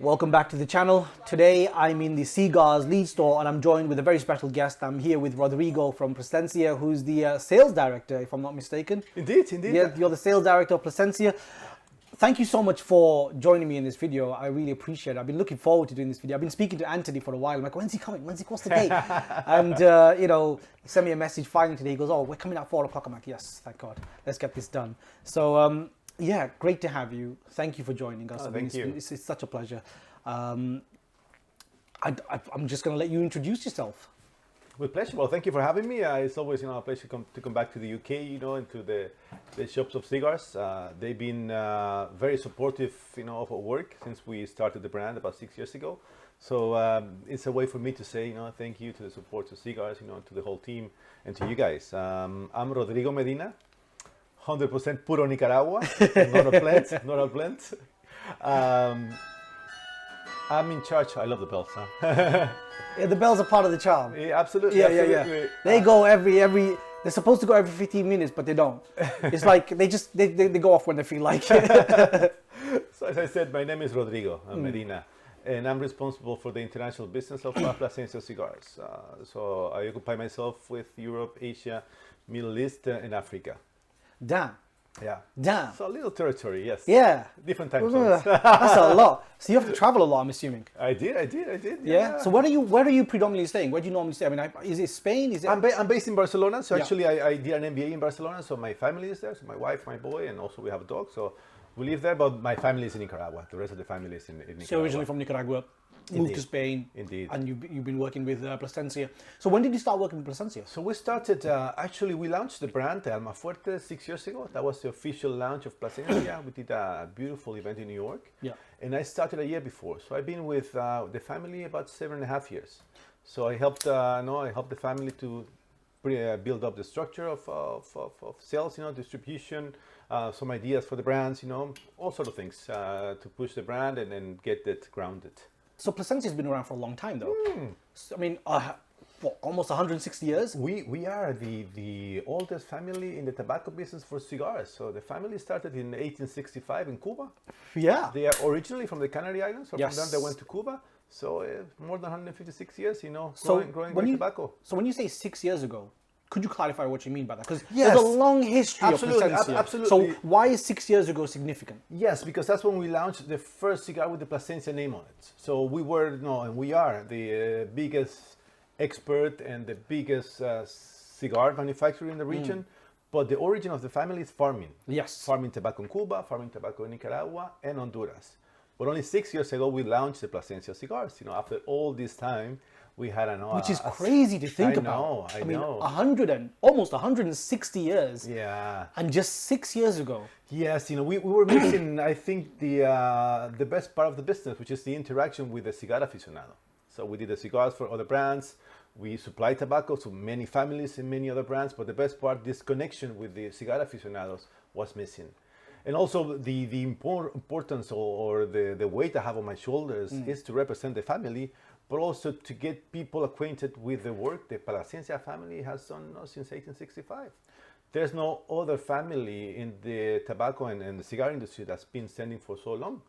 Welcome back to the channel. Today I'm in the Cigars lead store and I'm joined with a very special guest. I'm here with Rodrigo from Plasencia, who's the sales director, if I'm not mistaken. Indeed. Yeah, you're the sales director of Plasencia. Thank you so much for joining me in this video. I really appreciate it. I've been looking forward to doing this video. I've been speaking to Anthony for a while. I'm like, when's he coming? What's the date? And, he sent me a message finally today. He goes, oh, we're coming at 4 o'clock. I'm like, yes, thank God. Let's get this done. So, yeah, great to have you. Thank you for joining us. Thank you. It's such a pleasure. I'm just going to let you introduce yourself. With pleasure. Well, thank you for having me. It's always a pleasure to come back to the UK, and to the shops of cigars. They've been very supportive, of our work since we started the brand about 6 years ago. So it's a way for me to say, thank you to the support of cigars, to the whole team and to you guys. I'm Rodrigo Medina, 100% puro Nicaragua, not a blend. I'm in charge. I love the bells. Huh? Yeah, the bells are part of the charm. Yeah, absolutely. Yeah, absolutely. yeah. They go every. They're supposed to go every 15 minutes, but they don't. It's like they go off when they feel like it. So as I said, my name is Rodrigo Medina, and I'm responsible for the international business of Plasencia Cigars. So I occupy myself with Europe, Asia, Middle East, and Africa. Damn. Yeah. Damn. So a little territory, yes. Yeah. Different time zones. That's a lot. So you have to travel a lot, I'm assuming. I did. Yeah. So where are you predominantly staying? Where do you normally stay? I mean, is it Spain? Is it? I'm based in Barcelona. So Yeah. actually, I did an MBA in Barcelona. So my family is there. So my wife, my boy, and also we have a dog. So we live there. But my family is in Nicaragua. The rest of the family is in Nicaragua. So originally from Nicaragua, moved to Spain. Indeed. And you've been working with Plasencia. So when did you start working with Plasencia? So we started, actually we launched the brand Almafuerte 6 years ago. That was the official launch of Plasencia. We did a beautiful event in New York. Yeah. And I started a year before. So I've been with the family about 7.5 years. So I helped, the family to build up the structure of sales, distribution, some ideas for the brands, all sort of things to push the brand and get it grounded. So Plasencia's been around for a long time, though. So, I mean, almost 160 years? We are the oldest family in the tobacco business for cigars. So the family started in 1865 in Cuba. Yeah. They are originally from the Canary Islands, so Yes. from them they went to Cuba. So more than 156 years, So growing when great you, tobacco. So when you say 6 years ago, could you clarify what you mean by that? Because Yes. there's a long history Absolutely, of Plasencia. absolutely. So why is 6 years ago significant? Yes, because that's when we launched the first cigar with the Plasencia name on it. So we were, and we are the biggest expert and the biggest cigar manufacturer in the region. But the origin of the family is farming. Yes. Farming tobacco in Cuba, farming tobacco in Nicaragua and Honduras. But only 6 years ago, we launched the Plasencia cigars. After all this time, we had Which is crazy to think about. I know. 100 and almost 160 years. Yeah. And just 6 years ago. Yes, we were missing, I think, the best part of the business, which is the interaction with the cigar aficionado. So we did the cigars for other brands. We supply tobacco to many families and many other brands. But the best part, this connection with the cigar aficionados was missing. And also the importance or the weight I have on my shoulders is to represent the family, but also to get people acquainted with the work the Plasencia family has done since 1865. There's no other family in the tobacco and the cigar industry that's been standing for so long.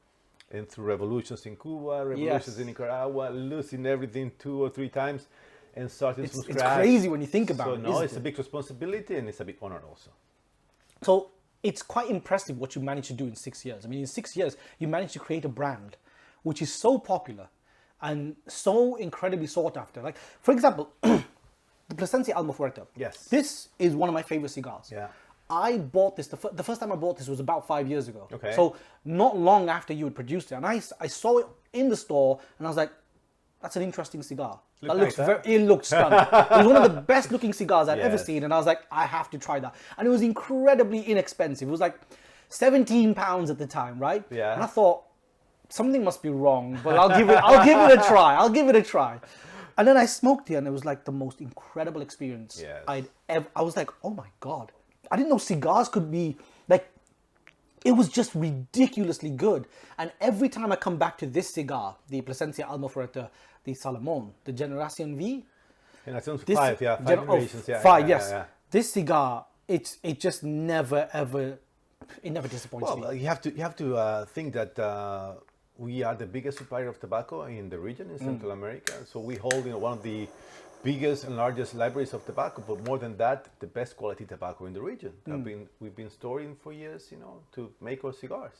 And through revolutions in Cuba, revolutions in Nicaragua, losing everything 2 or 3 times and starting from scratch. It's crazy when you think about it. So it's a big responsibility and it's a big honor also. So it's quite impressive what you managed to do in 6 years. I mean, in 6 years, you managed to create a brand which is so popular and so incredibly sought after. Like, for example, the Plasencia Almafuerte. Yes. This is one of my favorite cigars. Yeah. I bought this, the first time I bought this was about 5 years ago. Okay. So not long after you had produced it. And I saw it in the store and I was like, that's an interesting cigar. That looks nice, huh? it looked stunning. It was one of the best looking cigars I'd ever Yes. seen. And I was like, I have to try that. And it was incredibly inexpensive. It was like 17 pounds at the time, right? Yeah. And I thought, something must be wrong, but I'll give it a try. I'll give it a try. And then I smoked it and it was like the most incredible experience Yes. I'd ever. I was like, oh my God. I didn't know cigars could be like, it was just ridiculously good. And every time I come back to this cigar, the Plasencia Almafuerte, the Salomon, the Generación V. Generación 5, yeah, 5 generations, yeah. Five, yeah, yes. yeah. This cigar, it just never, ever, it never disappoints me. Well, you have to think that we are the biggest supplier of tobacco in the region in Central America. So we hold one of the biggest and largest libraries of tobacco, but more than that, the best quality tobacco in the region. We've been storing for years, to make our cigars.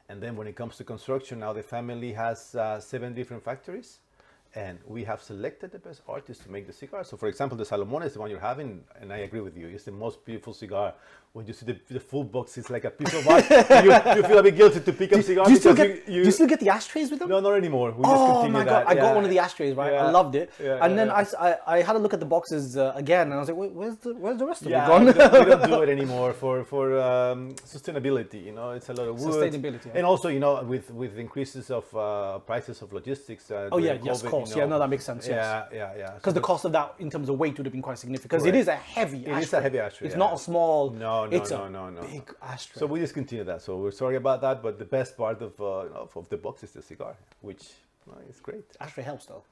And then when it comes to construction, now the family has 7 different factories. And we have selected the best artists to make the cigars. So, for example, the Salomon is the one you're having, and I agree with you. It's the most beautiful cigar. When you see the full box, it's like a piece of art. you feel a bit guilty to pick up cigars. Do you still get the ashtrays with them? No, not anymore. We oh my God, I got one of the ashtrays, right? Yeah. I loved it. Yeah, and then I had a look at the boxes again, and I was like, wait, where's the rest of it Yeah, gone? we don't do it anymore for sustainability. It's a lot of wood. Sustainability. Yeah. And also, with increases of prices of logistics. Yes, cost. Yeah, no, that makes sense. Yes. Yeah. Because the cost of that in terms of weight would have been quite significant. Because it is a heavy ashtray. It is a heavy ashtray. It's not a small. No. It's a big ashtray. So we discontinued that. So we're sorry about that. But the best part of the box is the cigar, which is great. Ashtray helps though.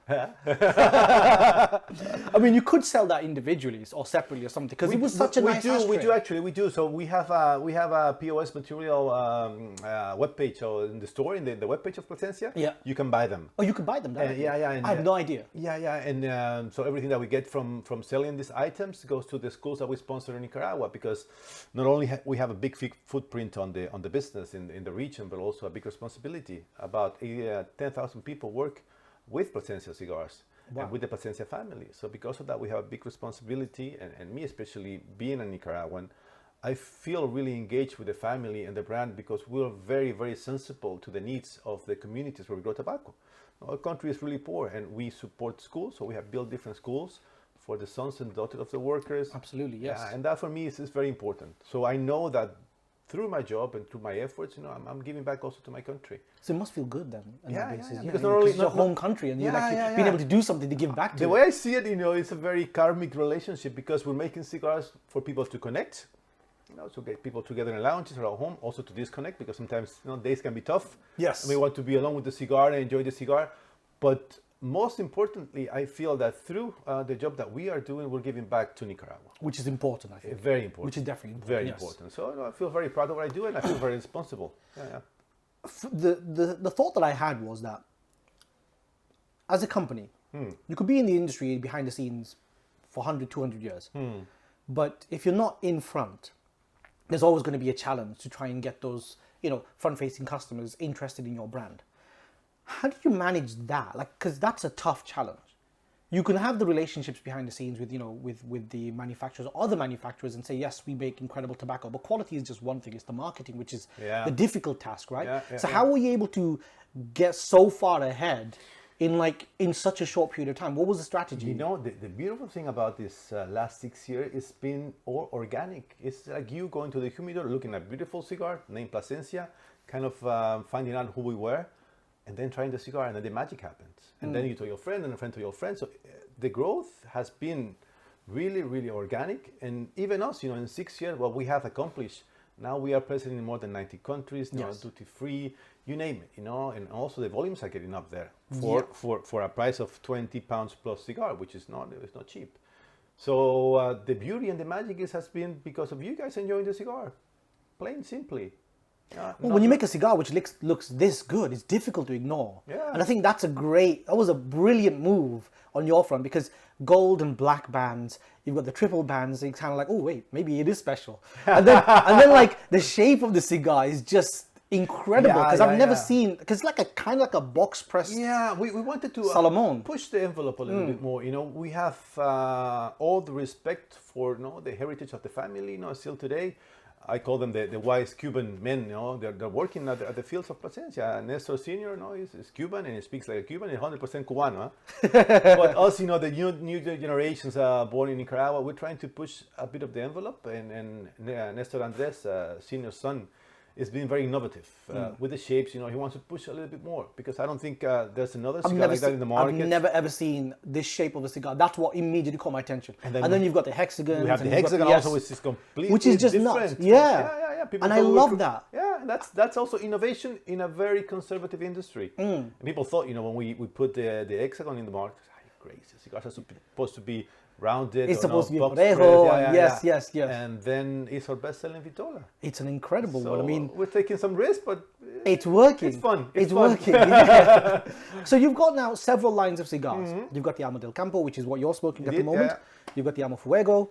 I mean, you could sell that individually or separately or something because it was such a nice ashtray. We do. So we have a POS material webpage in the store, in the webpage of Plasencia. Yeah. You can buy them. Oh, you could buy them directly? Yeah. I had no idea. Yeah. And so everything that we get from selling these items goes to the schools that we sponsor in Nicaragua, because not only we have a big footprint on the business in the region, but also a big responsibility. About 10,000 people work with Plasencia Cigars. Wow. And with the Plasencia family. So because of that, we have a big responsibility, and me especially, being a Nicaraguan, I feel really engaged with the family and the brand, because we're very, very sensible to the needs of the communities where we grow tobacco. Our country is really poor, and we support schools, so we have built different schools for the sons and daughters of the workers. Absolutely, yes. And that for me is very important. So I know that through my job and through my efforts, I'm giving back also to my country. So it must feel good then. Because not only it's your home country, and you're being able to do something to give back to. The way I see it, it's a very karmic relationship, because we're making cigars for people to connect, to get people together in lounges or at home, also to disconnect, because sometimes days can be tough. Yes. And we want to be alone with the cigar and enjoy the cigar. But most importantly, I feel that through the job that we are doing, we're giving back to Nicaragua. Which is important, I think. Very important. Which is definitely important. Very important. So I feel very proud of what I do, and I feel very responsible. Yeah. The thought that I had was that as a company, you could be in the industry behind the scenes for 100, 200 years. But if you're not in front, there's always going to be a challenge to try and get those, front-facing customers interested in your brand. How do you manage that? Because that's a tough challenge. You can have the relationships behind the scenes with the manufacturers or other manufacturers and say, yes, we make incredible tobacco, but quality is just one thing. It's the marketing, which is the difficult task, right? So how were you able to get so far ahead in such a short period of time? What was the strategy? The beautiful thing about this last 6 years is been all organic. It's like you going to the humidor, looking at a beautiful cigar named Plasencia, kind of finding out who we were, and then trying the cigar, and then the magic happens. And then you tell your friend, and a friend to your friend. So the growth has been really, really organic. And even us, in 6 years, what we have accomplished, now we are present in more than 90 countries, duty free, you name it, and also the volumes are getting up there for a price of £20 plus cigar, which is not cheap. So the beauty and the magic has been because of you guys enjoying the cigar, plain simply. Well, when you make a cigar which looks this good, it's difficult to ignore. Yeah. And I think that was a brilliant move on your front, because gold and black bands, you've got the triple bands, and it's kind of like, oh wait, maybe it is special. And then the shape of the cigar is just incredible, because I've never seen, because it's kind of like a box press. Yeah, we wanted to Salomon. Push the envelope a little bit more. We have all the respect for the heritage of the family. Still today, I call them the wise Cuban men. They're working at the fields of Plasencia. Nestor Senior, is Cuban, and he speaks like a Cuban, and 100% Cubano. But us, the new generations born in Nicaragua, we're trying to push a bit of the envelope. And Nestor Andres, Senior's son, is being very innovative with the shapes. He wants to push a little bit more, because I don't think there's another cigar like that in the market. I've never ever seen this shape of a cigar. That's what immediately caught my attention. And then you've got the hexagon. We have the hexagon also, which is completely which is just different. Nuts. Yeah. And I love that. Yeah, that's also innovation in a very conservative industry. And people thought, when we put the hexagon in the market, crazy, cigars are supposed to be rounded. It's or supposed to be box Parejo, press. and yes, yes, yes. And then it's our best-selling Vitola. It's an incredible So one. I mean, we're taking some risks, but it's working. It's fun. It's fun. working. Yeah. So you've got now several lines of cigars. You've got the Alma del Campo, which is what you're smoking at the moment. Yeah. You've got the Alma Fuego.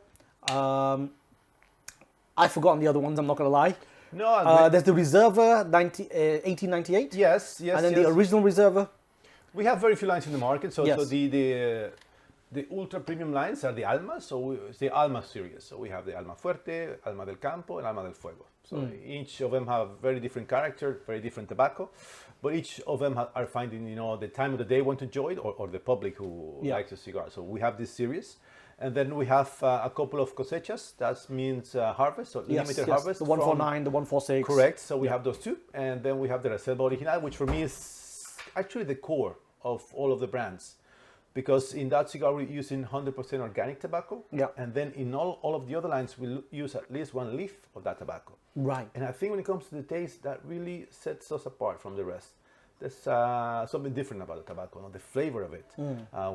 I've forgotten the other ones, I'm not going to lie. No, there's the Reserva 1898. yes. And then the original Reserva. We have very few lines in the market. So, Yes. so the ultra premium lines are the Almas. So it's the Alma series. So we have the Alma Fuerte, Alma del Campo, and Alma del Fuego. So each of them have very different character, very different tobacco, but each of them are finding, the time of the they want to enjoy it, or the public who likes a cigar. So we have this series. And then we have a couple of cosechas. That means harvest, so limited harvest. The 149, the 146. Correct. So we have those two. And then we have the Reserva Original, which for me is actually the core of all of the brands. Because in that cigar, we're using 100% organic tobacco. Yeah. And then in all of the other lines, we use at least one leaf of that tobacco. Right. And I think when it comes to the taste, that really sets us apart from the rest. There's something different about the tobacco, the flavor of it.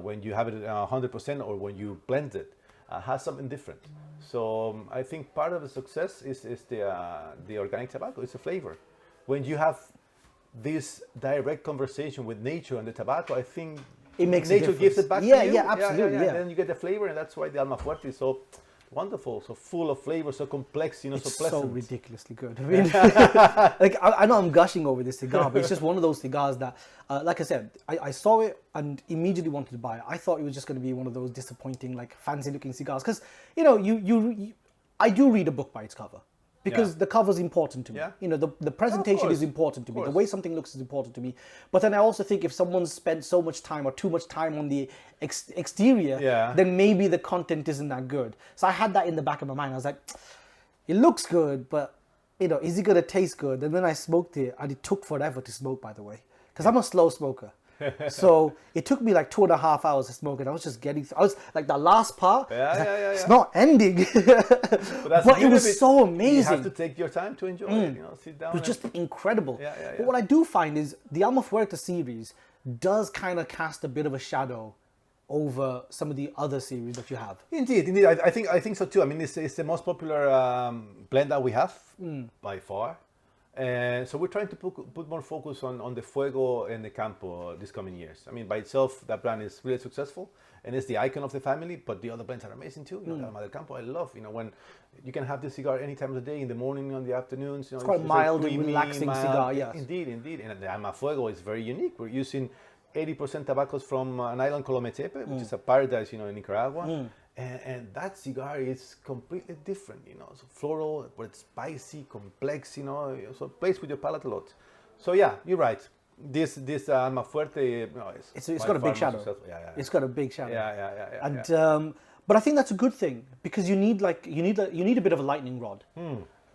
When you have it 100% or when you blend it, has something different. So I think part of the success is the organic tobacco. It's a flavor. When you have this direct conversation with nature and the tobacco, I think it makes nature gives it back to you. Yeah, absolutely. Yeah. And then you get the flavor, and that's why the Alma Fuerte is so wonderful, so full of flavor, so complex, so pleasant. It's so ridiculously good. I mean, I know I'm gushing over this cigar, but it's just one of those cigars that, like I said, I saw it and immediately wanted to buy it. I thought it was just going to be one of those disappointing, fancy-looking cigars. Because, I do read a book by its cover. Because the cover is important to me. Yeah. The presentation is important to me. The way something looks is important to me. But then I also think if someone's spent so much time or too much time on the exterior, then maybe the content isn't that good. So I had that in the back of my mind. I was like, it looks good, but is it going to taste good? And then I smoked it, and it took forever to smoke, by the way. Because I'm a slow smoker. So it took me 2.5 hours to smoke it. I was just getting I was like the last part. It's not ending. But it was so amazing. You have to take your time to enjoy it. Sit down. It was just incredible. Yeah. But what I do find is the Alma Fuerte series does kind of cast a bit of a shadow over some of the other series that you have. Indeed. I think so too. I mean, it's the most popular blend that we have by far. And so we're trying to put more focus on the Fuego and the Campo this coming years. I mean, by itself, that brand is really successful and it's the icon of the family, but the other blends are amazing too. The Alma del Campo, I love, when you can have this cigar any time of the day, in the morning, on the afternoons. It's quite a mild and relaxing cigar, yes. Indeed. And the Alma Fuego is very unique. We're using 80% tobaccos from an island called Ometepe, which is a paradise, in Nicaragua. And that cigar is completely different, so floral, but it's spicy, complex, so it plays with your palate a lot. So yeah, you're right. This Alma Fuerte, it's got a big shadow. It's got a big shadow. Yeah. And but I think that's a good thing, because you need a bit of a lightning rod.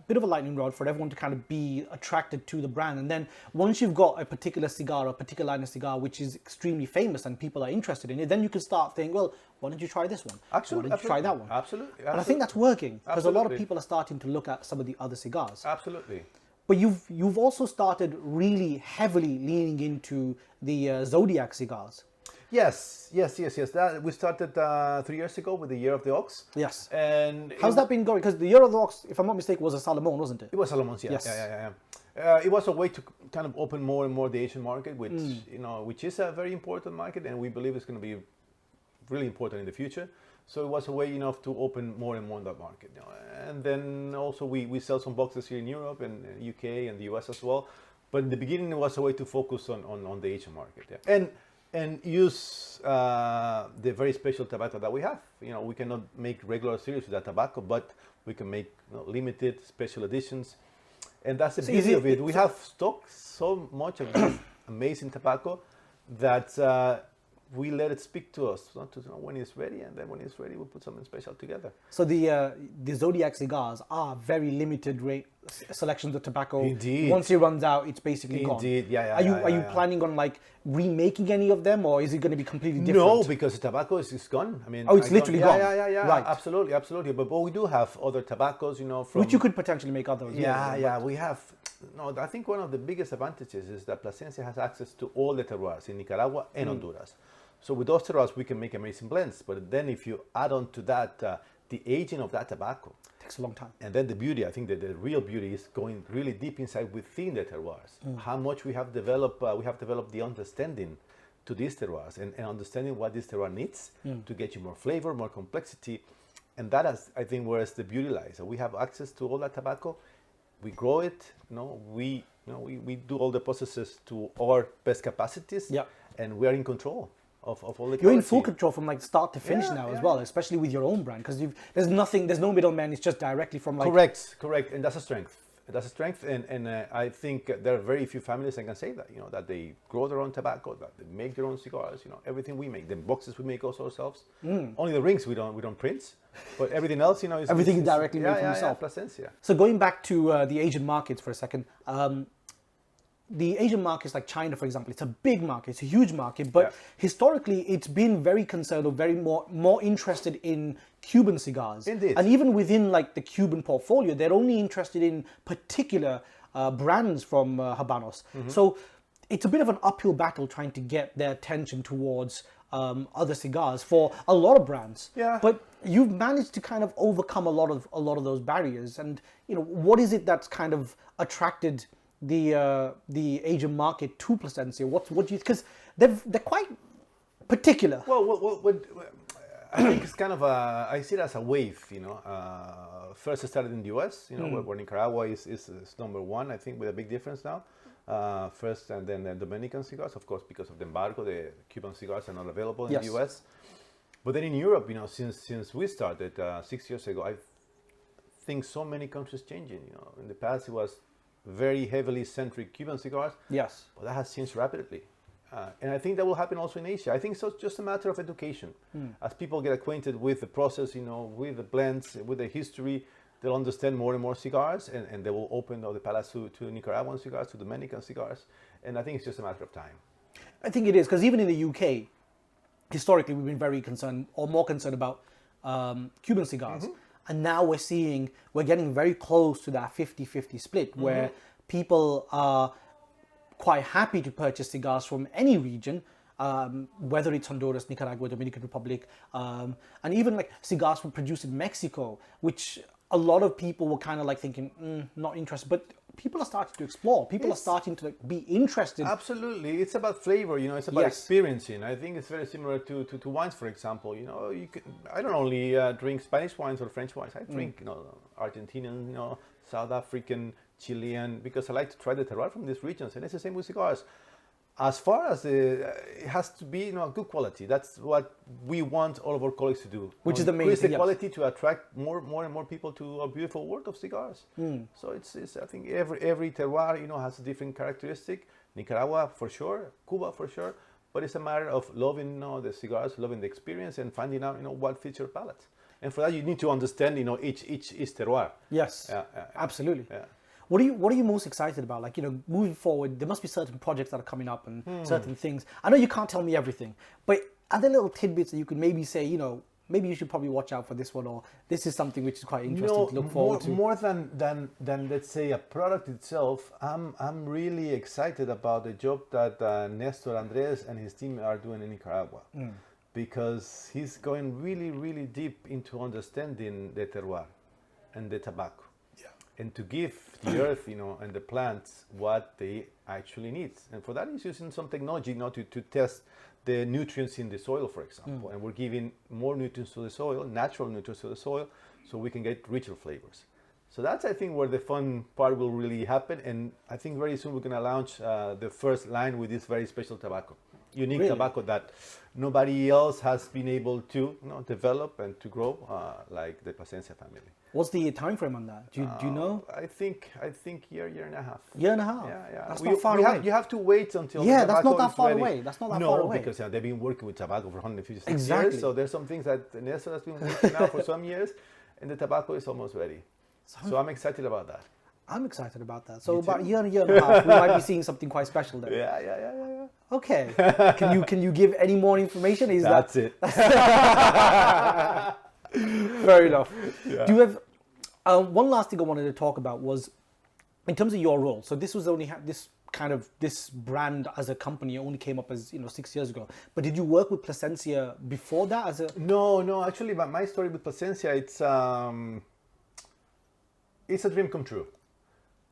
Bit of a lightning rod for everyone to kind of be attracted to the brand. And then once you've got a particular cigar or a particular line of cigar which is extremely famous and people are interested in it, then you can start thinking, well, why don't you try this one? Absolutely. Why don't you try that one? Absolutely. And I think that's working, because a lot of people are starting to look at some of the other cigars. Absolutely. But you've also started really heavily leaning into the Zodiac cigars. Yes. That we started 3 years ago with the Year of the Ox. Yes. And how's that been going? Because the Year of the Ox, if I'm not mistaken, was a Salomon, wasn't it? It was Salomon's, yeah. Yes. Yeah. It was a way to kind of open more and more the Asian market, which which is a very important market, and we believe it's going to be really important in the future. So it was a way enough to open more and more in that market. And then also we sell some boxes here in Europe and UK and the US as well. But in the beginning, it was a way to focus on the Asian market. Yeah. And use the very special tobacco that we have. We cannot make regular series with that tobacco, but we can make limited special editions. And that's the beauty of it. We have stocked so much of this amazing tobacco that we let it speak to us, not to know when it's ready, and then when it's ready, we'll put something special together. So the Zodiac cigars are very limited rate selections of tobacco. Indeed. Once it runs out, it's basically gone. Indeed, yeah. Are you planning on remaking any of them, or is it going to be completely different? No, because the tobacco is gone. I mean, it's literally gone. Yeah. Right. Absolutely. But we do have other tobaccos, from which you could potentially make others. Yeah. We have. No, I think one of the biggest advantages is that Plasencia has access to all the terroirs in Nicaragua and Honduras. So with those terroirs, we can make amazing blends. But then if you add on to that the aging of that tobacco, Takes a long time. and then the beauty, I think that the real beauty is going really deep inside within the terroirs. How much we have developed the understanding to these terroirs and understanding what this terroir needs to get you more flavor, more complexity. And that is, I think, where the beauty lies. So we have access to all that tobacco. We grow it, we do all the processes to our best capacities, and we are in control of all the You're in quality. full control from like start to finish now as well, especially with your own brand, because there's no middleman. It's just directly from like. Correct, and that's a strength. And I think there are very few families that can say that, that they grow their own tobacco, that they make their own cigars, everything we make, the boxes we make also ourselves. Only the rings we don't print, but everything else, is Everything directly made from yourself. Plasencia. So going back to the Asian markets for a second, the Asian markets like China, for example, it's a big market, it's a huge market, but historically it's been very concerned or very more interested in Cuban cigars. Indeed. And even within like the Cuban portfolio, they're only interested in particular brands from Habanos. So it's a bit of an uphill battle trying to get their attention towards other cigars for a lot of brands. Yeah. But you've managed to kind of overcome a lot of those barriers. And what is it that's kind of attracted the Asian market to Plasencia? What do you, because they're quite particular. Well, I think it's kind of I see it as a wave, First it started in the US, where Nicaragua is number one, I think, with a big difference now. First, and then the Dominican cigars, of course, because of the embargo, the Cuban cigars are not available in the US. But then in Europe, since we started 6 years ago, I think so many countries changing. In the past it was very heavily centric Cuban cigars. Yes. But that has changed rapidly. And I think that will happen also in Asia. I think it's just a matter of education. As people get acquainted with the process, with the blends, with the history, they'll understand more and more cigars, and they will open the palates to Nicaraguan cigars, to Dominican cigars. And I think it's just a matter of time. I think it is, because even in the UK, historically, we've been very concerned, or more concerned about Cuban cigars. And now we're getting very close to that 50-50 split, where people are quite happy to purchase cigars from any region, whether it's Honduras, Nicaragua, Dominican Republic, and even like cigars produced in Mexico, which a lot of people were kind of like thinking, not interested, but people are starting to explore. People are starting to be interested. Absolutely. It's about flavor, it's about experiencing. I think it's very similar to wines, for example. I don't only drink Spanish wines or French wines. I drink, Argentinian, South African, Chilean, because I like to try the terroir from these regions. And it's the same with cigars. As far as it has to be, good quality. That's what we want all of our colleagues to do. Which is the main thing. Increase the quality yes. to attract more and more people to a beautiful world of cigars. So it's I think every terroir, has a different characteristic. Nicaragua for sure, Cuba for sure, but it's a matter of loving, the cigars, loving the experience, and finding out, what fits your palate. And for that, you need to understand, each terroir. Yes, absolutely. Yeah. What are you most excited about? Like, moving forward, there must be certain projects that are coming up and certain things. I know you can't tell me everything, but are there little tidbits that you could maybe say, maybe you should probably watch out for this one, or this is something which is quite interesting to look forward to? More than let's say a product itself, I'm really excited about the job that Nestor Andres and his team are doing in Nicaragua, because he's going really, really deep into understanding the terroir and the tobacco. And to give the earth, and the plants what they actually need. And for that, he's using some technology, to test the nutrients in the soil, for example. And we're giving more nutrients to the soil, natural nutrients to the soil, so we can get richer flavors. So that's, I think, where the fun part will really happen. And I think very soon we're going to launch the first line with this very special tobacco. Unique tobacco that nobody else has been able to develop and to grow like the Plasencia family. What's the time frame on that? Do you know? I think year and a half. Year and a half. Yeah. That's not far away. You have to wait until the tobacco that's not that is far ready. away. That's not that far away. No, because they've been working with tobacco for 156 Exactly. years. So there's some things that Nestor has been working now for some years, and the tobacco is almost ready. So I'm excited about that. I'm excited about that. So about a year and a half, we might be seeing something quite special there. Yeah. Okay. Can you give any more information? That's it. Fair enough. Yeah. Do you have one last thing I wanted to talk about was in terms of your role. So this was this kind of this brand as a company only came up as 6 years ago. But did you work with Plasencia before that as a? No. Actually, my story with Plasencia, it's a dream come true.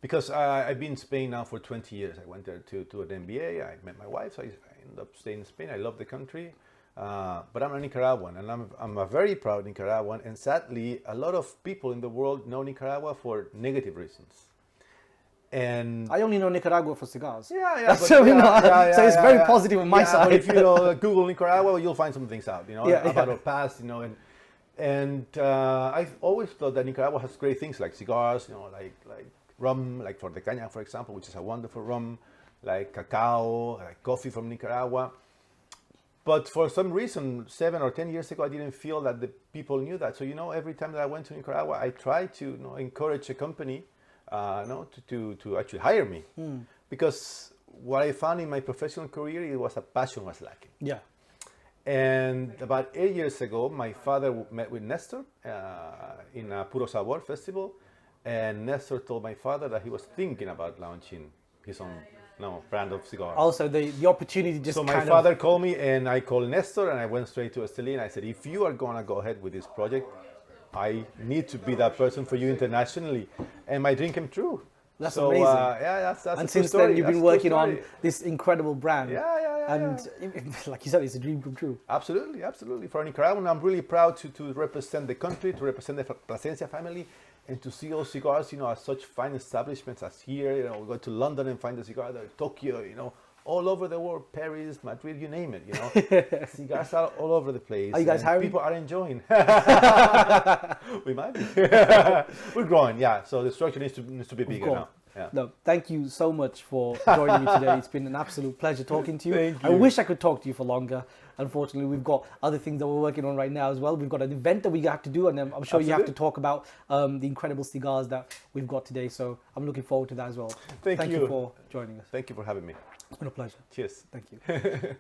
Because I've been in Spain now for 20 years. I went there to an MBA. I met my wife, so I ended up staying in Spain. I love the country. But I'm a Nicaraguan, and I'm a very proud Nicaraguan. And sadly, a lot of people in the world know Nicaragua for negative reasons. And I only know Nicaragua for cigars. Yeah. So it's very positive on my side. But if you Google Nicaragua, you'll find some things out, about our past, And I've always thought that Nicaragua has great things like cigars, like rum, like for the caña, for example, which is a wonderful rum, like cacao, like coffee from Nicaragua. But for some reason, 7 or 10 years ago, I didn't feel that the people knew that. So, every time that I went to Nicaragua, I tried to encourage a company to actually hire me. Because what I found in my professional career, it was a passion was lacking. Yeah. And about 8 years ago, my father met with Nestor in a Puro Sabor festival. And Nestor told my father that he was thinking about launching his own brand of cigars. Also, the opportunity just So my father called me, and I called Nestor, and I went straight to Esteli, and I said, if you are going to go ahead with this project, I need to be that person for you internationally. And my dream came true. That's amazing. That's and a since story. then, you've been working on this incredible brand. Yeah. Like you said, it's a dream come true. Absolutely. For Nicaraguan, I'm really proud to represent the country, to represent the Plasencia family, and to see all cigars, at such fine establishments as here. We go to London and find the cigar there, Tokyo, all over the world, Paris, Madrid, you name it. Cigars are all over the place. Are you guys hiring? People are enjoying. We might be. We're growing, yeah. So the structure needs to be bigger now. Yeah. No, thank you so much for joining me today. It's been an absolute pleasure talking to you. Thank you. I wish I could talk to you for longer. Unfortunately, we've got other things that we're working on right now as well. We've got an event that we have to do, and I'm sure you have to talk about the incredible cigars that we've got today. So I'm looking forward to that as well. Thank you for joining us. Thank you for having me. It's been a pleasure. Cheers. Thank you.